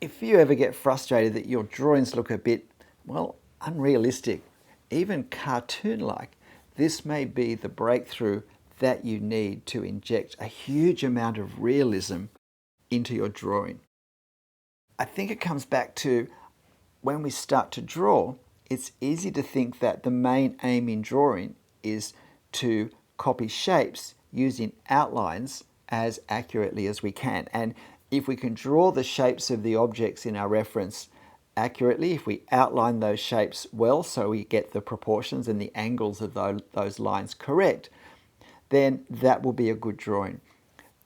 If you ever get frustrated that your drawings look a bit, well, unrealistic, even cartoon-like, this may be the breakthrough that you need to inject a huge amount of realism into your drawing. I think it comes back to when we start to draw, it's easy to think that the main aim in drawing is to copy shapes using outlines as accurately as we can. And if we can draw the shapes of the objects in our reference accurately, if we outline those shapes well so we get the proportions and the angles of those lines correct, then that will be a good drawing.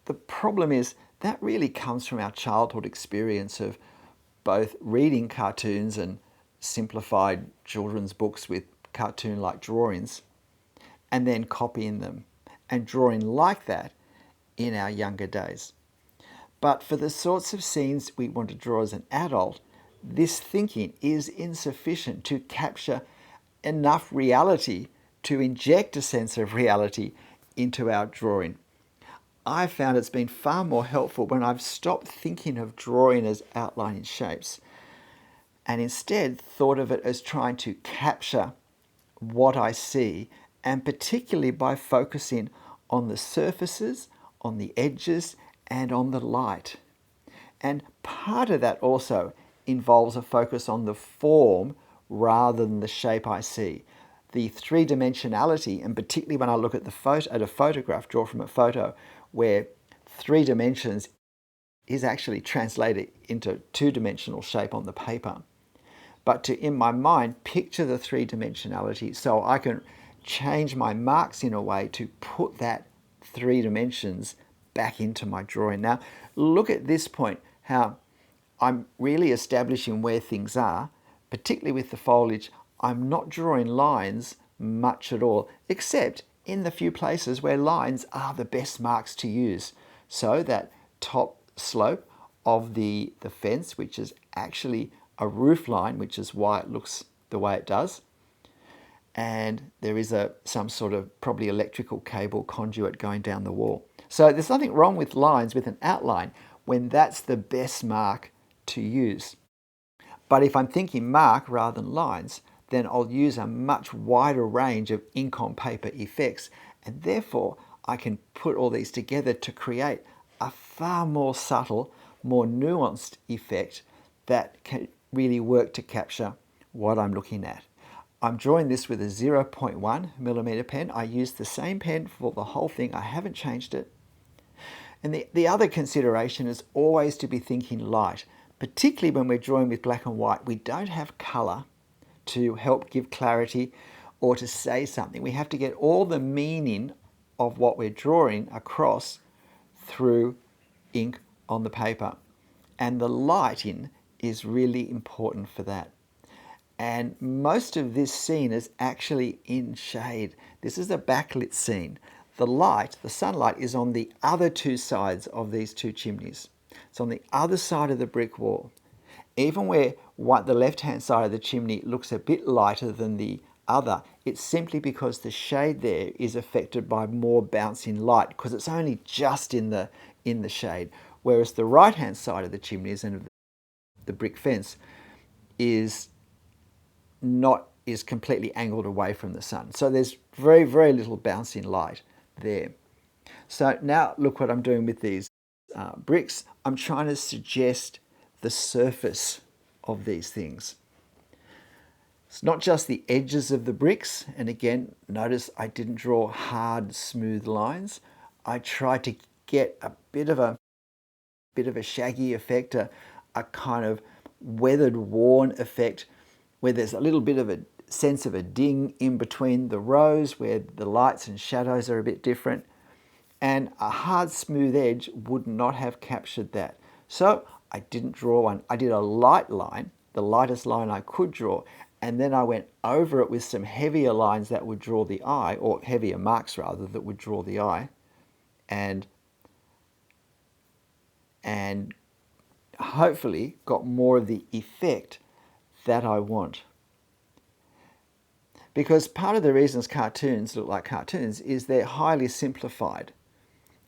The problem is that really comes from our childhood experience of both reading cartoons and simplified children's books with cartoon-like drawings and then copying them and drawing like that in our younger days. But for the sorts of scenes we want to draw as an adult, this thinking is insufficient to capture enough reality to inject a sense of reality into our drawing. I've found it's been far more helpful when I've stopped thinking of drawing as outlining shapes and instead thought of it as trying to capture what I see, and particularly by focusing on the surfaces, on the edges, and on the light. And part of that also involves a focus on the form rather than the shape I see. The three-dimensionality, and particularly when I look at a photograph, draw from a photo, where 3 dimensions is actually translated into 2-dimensional shape on the paper. But to, in my mind, picture the 3-dimensionality so I can change my marks in a way to put that 3 dimensions back into my drawing. Now, look at this point, how I'm really establishing where things are, particularly with the foliage. I'm not drawing lines much at all, except in the few places where lines are the best marks to use. So that top slope of the fence, which is actually a roof line, which is why it looks the way it does. And there is some sort of probably electrical cable conduit going down the wall. So there's nothing wrong with lines with an outline when that's the best mark to use. But if I'm thinking mark rather than lines, then I'll use a much wider range of ink on paper effects, and therefore I can put all these together to create a far more subtle, more nuanced effect that can really work to capture what I'm looking at. I'm drawing this with a 0.1 millimeter pen. I used the same pen for the whole thing. I haven't changed it. And the other consideration is always to be thinking light, particularly when we're drawing with black and white. We don't have color to help give clarity or to say something. We have to get all the meaning of what we're drawing across through ink on the paper. And the lighting is really important for that. And most of this scene is actually in shade. This is a backlit scene. The light, the sunlight, is on the other 2 sides of these 2 chimneys. It's on the other side of the brick wall. Even where the left-hand side of the chimney looks a bit lighter than the other, it's simply because the shade there is affected by more bouncing light, because it's only just in the shade. Whereas the right-hand side of the chimneys and the brick fence is completely angled away from the sun. So there's very, very little bouncing light there. So now look what I'm doing with these bricks. I'm trying to suggest the surface of these things. It's not just the edges of the bricks. And again, notice I didn't draw hard, smooth lines. I tried to get a bit of a shaggy effect, a kind of weathered, worn effect, where there's a little bit of a sense of a ding in between the rows where the lights and shadows are a bit different. And a hard, smooth edge would not have captured that. So I didn't draw one. I did a light line, the lightest line I could draw, and then I went over it with some heavier lines that would draw the eye, or heavier marks rather, that would draw the eye, and hopefully got more of the effect that I want. Because part of the reasons cartoons look like cartoons is they're highly simplified.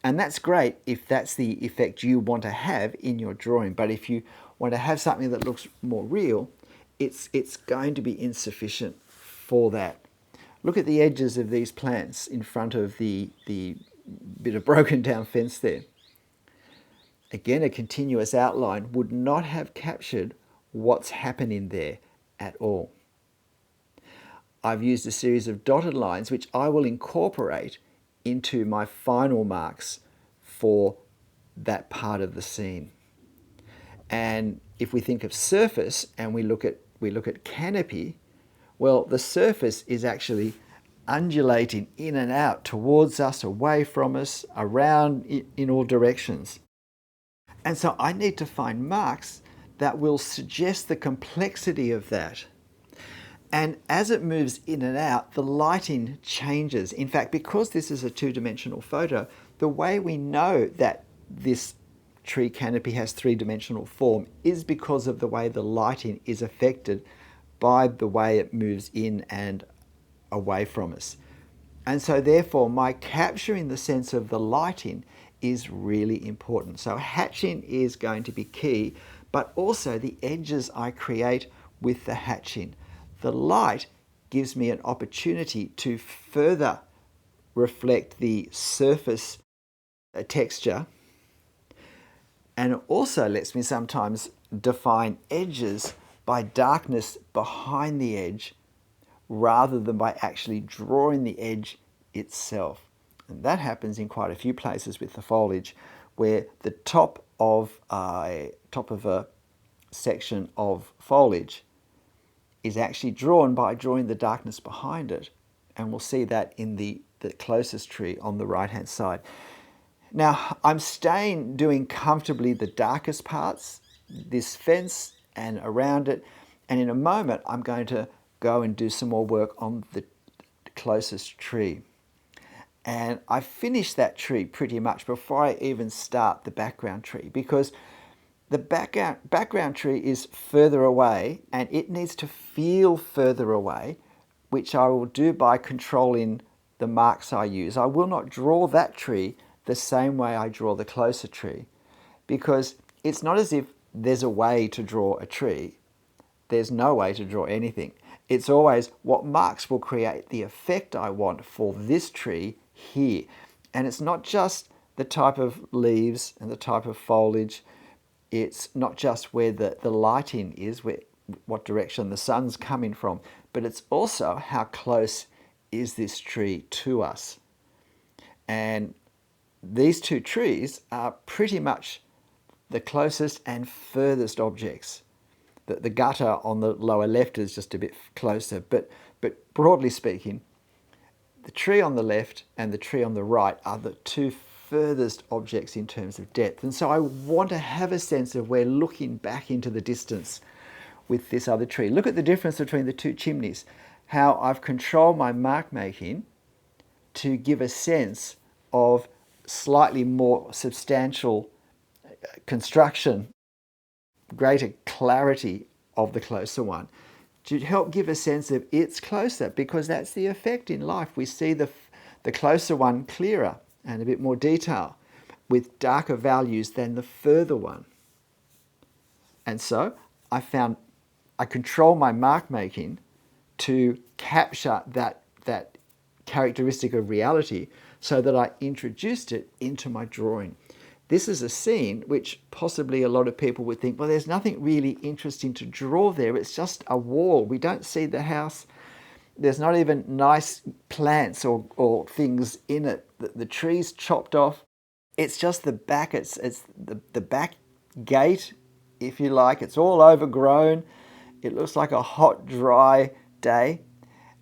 And that's great if that's the effect you want to have in your drawing. But if you want to have something that looks more real, it's going to be insufficient for that. Look at the edges of these plants in front of the bit of broken down fence there. Again, a continuous outline would not have captured what's happening there at all. I've used a series of dotted lines which I will incorporate into my final marks for that part of the scene. And if we think of surface and we look at canopy, well, the surface is actually undulating in and out towards us, away from us, around in all directions. And so I need to find marks that will suggest the complexity of that. And as it moves in and out, the lighting changes. In fact, because this is a two-dimensional photo, the way we know that this tree canopy has three-dimensional form is because of the way the lighting is affected by the way it moves in and away from us. And so therefore, my capturing the sense of the lighting is really important. So hatching is going to be key, but also the edges I create with the hatching. The light gives me an opportunity to further reflect the surface texture, and it also lets me sometimes define edges by darkness behind the edge rather than by actually drawing the edge itself. And that happens in quite a few places with the foliage, where the top of a section of foliage is actually drawn by drawing the darkness behind it. And we'll see that in the closest tree on the right-hand side. Now, I'm doing comfortably the darkest parts, this fence and around it. And in a moment, I'm going to go and do some more work on the closest tree. And I finished that tree pretty much before I even start the background tree, because the background tree is further away and it needs to feel further away, which I will do by controlling the marks I use. I will not draw that tree the same way I draw the closer tree, because it's not as if there's a way to draw a tree. There's no way to draw anything. It's always what marks will create the effect I want for this tree here. And it's not just the type of leaves and the type of foliage. It's not just where the lighting is, what direction the sun's coming from, but it's also how close is this tree to us. And these two trees are pretty much the closest and furthest objects. The gutter on the lower left is just a bit closer, but broadly speaking, the tree on the left and the tree on the right are the two furthest objects in terms of depth. And so I want to have a sense of we're looking back into the distance with this other tree. Look at the difference between the two chimneys, how I've controlled my mark making to give a sense of slightly more substantial construction, greater clarity of the closer one, to help give a sense of it's closer, because that's the effect in life. We see the closer one clearer and a bit more detail with darker values than the further one. And so I control my mark making to capture that characteristic of reality so that I introduced it into my drawing. This is a scene which possibly a lot of people would think, well, there's nothing really interesting to draw there. It's just a wall. We don't see the house. There's not even nice plants or things in it. The tree's chopped off. It's just the back. It's the back gate, if you like. It's all overgrown. It looks like a hot, dry day.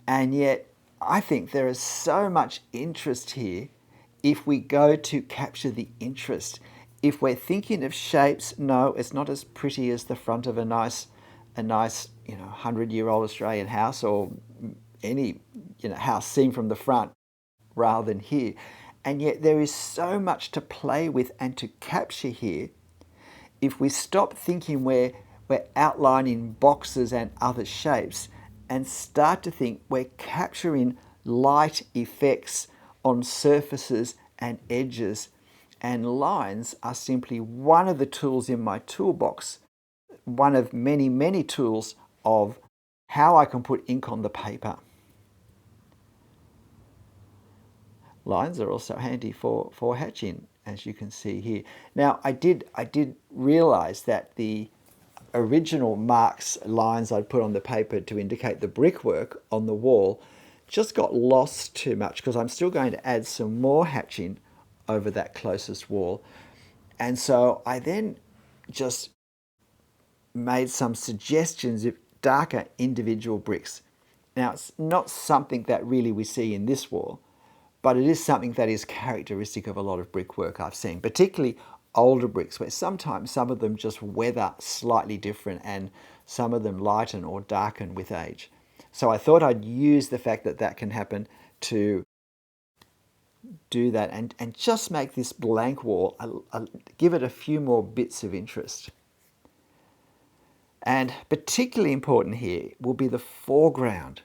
And yet I think there is so much interest here if we go to capture the interest. If we're thinking of shapes, no, it's not as pretty as the front of a nice 100-year-old Australian house, or any house seen from the front rather than here. And yet there is so much to play with and to capture here. If we stop thinking we're outlining boxes and other shapes and start to think we're capturing light effects on surfaces and edges, And lines are simply one of the tools in my toolbox, one of many, many tools of how I can put ink on the paper. Lines are also handy for hatching, as you can see here. Now, I did realize that the original marks, lines I'd put on the paper to indicate the brickwork on the wall just got lost too much, because I'm still going to add some more hatching over that closest wall. And so I then just made some suggestions of darker individual bricks. Now, it's not something that really we see in this wall, but it is something that is characteristic of a lot of brickwork I've seen, particularly older bricks, where sometimes some of them just weather slightly different and some of them lighten or darken with age. So I thought I'd use the fact that that can happen to do that and just make this blank wall, give it a few more bits of interest. And particularly important here will be the foreground,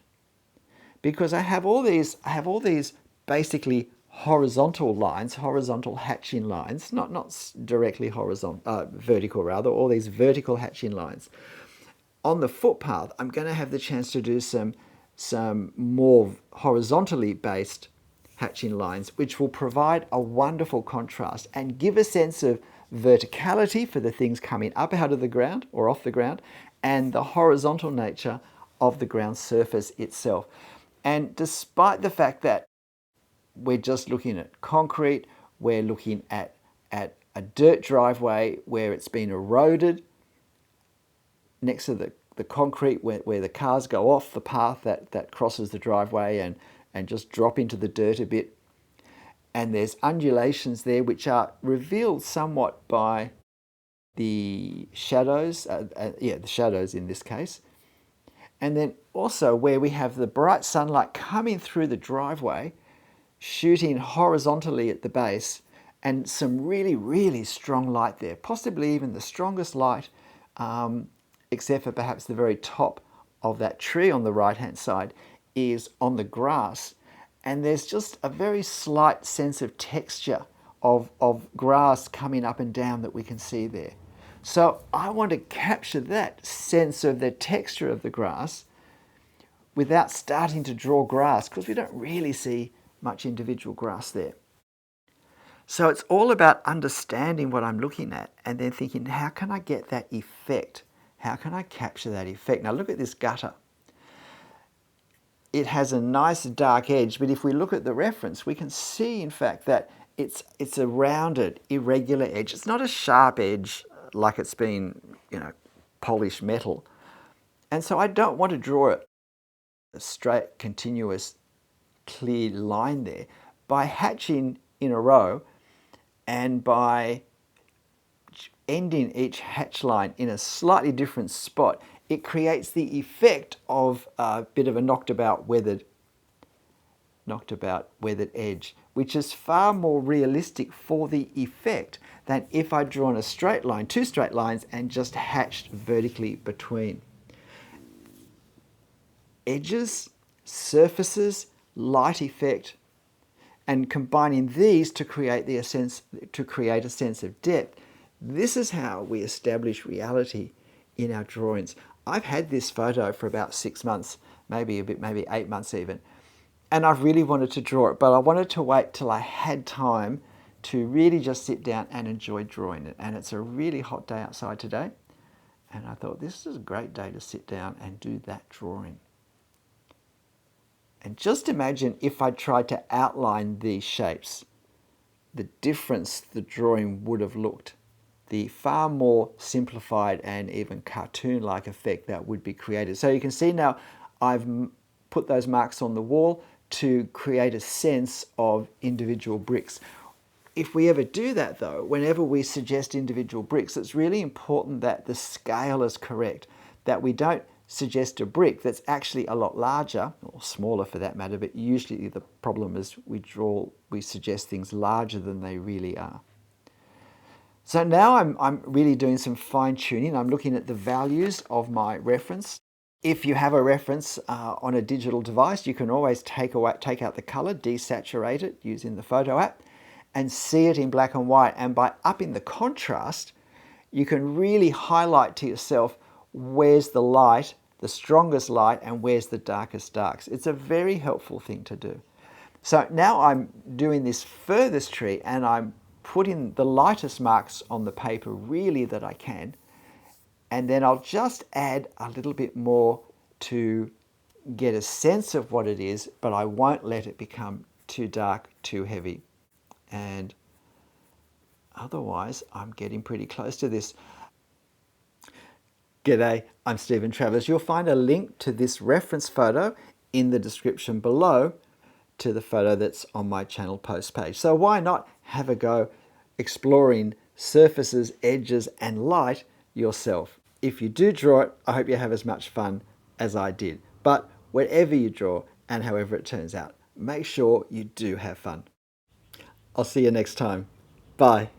because I have all these basically horizontal lines, horizontal hatching lines, not directly horizontal, vertical rather, all these vertical hatching lines. On the footpath, I'm going to have the chance to do some more horizontally based hatching lines, which will provide a wonderful contrast and give a sense of verticality for the things coming up out of the ground or off the ground, and the horizontal nature of the ground surface itself. And despite the fact that we're just looking at concrete, we're looking at a dirt driveway where it's been eroded next to the concrete where the cars go off the path that crosses the driveway and just drop into the dirt a bit. And there's undulations there which are revealed somewhat by the shadows, the shadows in this case. And then also where we have the bright sunlight coming through the driveway, shooting horizontally at the base, and some really, really strong light there, possibly even the strongest light, except for perhaps the very top of that tree on the right-hand side, is on the grass. And there's just a very slight sense of texture of grass coming up and down that we can see there. So I want to capture that sense of the texture of the grass without starting to draw grass, because we don't really see much individual grass there. So it's all about understanding what I'm looking at and then thinking, how can I get that effect? How can I capture that effect? Now look at this gutter. It has a nice dark edge, but if we look at the reference, we can see in fact that it's a rounded, irregular edge. It's not a sharp edge like it's been, polished metal. And so I don't want to draw a straight, continuous, clear line there. By hatching in a row and by ending each hatch line in a slightly different spot, it creates the effect of a bit of a knocked about weathered edge, which is far more realistic for the effect than if I'd drawn a straight line, two straight lines, and just hatched vertically between. Edges, surfaces, light effect, and combining these to create a sense of depth. This is how we establish reality in our drawings. I've had this photo for about 6 months, maybe 8 months even, and I've really wanted to draw it, but I wanted to wait till I had time to really just sit down and enjoy drawing it. And it's a really hot day outside today, and I thought this is a great day to sit down and do that drawing. And just imagine if I tried to outline these shapes, the difference the drawing would have looked, the far more simplified and even cartoon-like effect that would be created. So you can see now I've put those marks on the wall to create a sense of individual bricks. If we ever do that though, whenever we suggest individual bricks, it's really important that the scale is correct, that we don't suggest a brick that's actually a lot larger, or smaller for that matter, but usually the problem is we suggest things larger than they really are. So now I'm really doing some fine tuning. I'm looking at the values of my reference. If you have a reference on a digital device, you can always take out the color, desaturate it using the photo app, and see it in black and white. And by upping the contrast, you can really highlight to yourself where's the light, the strongest light, and where's the darkest darks. It's a very helpful thing to do. So now I'm doing this furthest tree and I'm putting the lightest marks on the paper really that I can. And then I'll just add a little bit more to get a sense of what it is, but I won't let it become too dark, too heavy. And otherwise, I'm getting pretty close to this. G'day, I'm Stephen Travers. You'll find a link to this reference photo in the description below to the photo that's on my channel post page. So why not have a go exploring surfaces, edges, and light yourself? If you do draw it, I hope you have as much fun as I did. But whatever you draw and however it turns out, make sure you do have fun. I'll see you next time. Bye.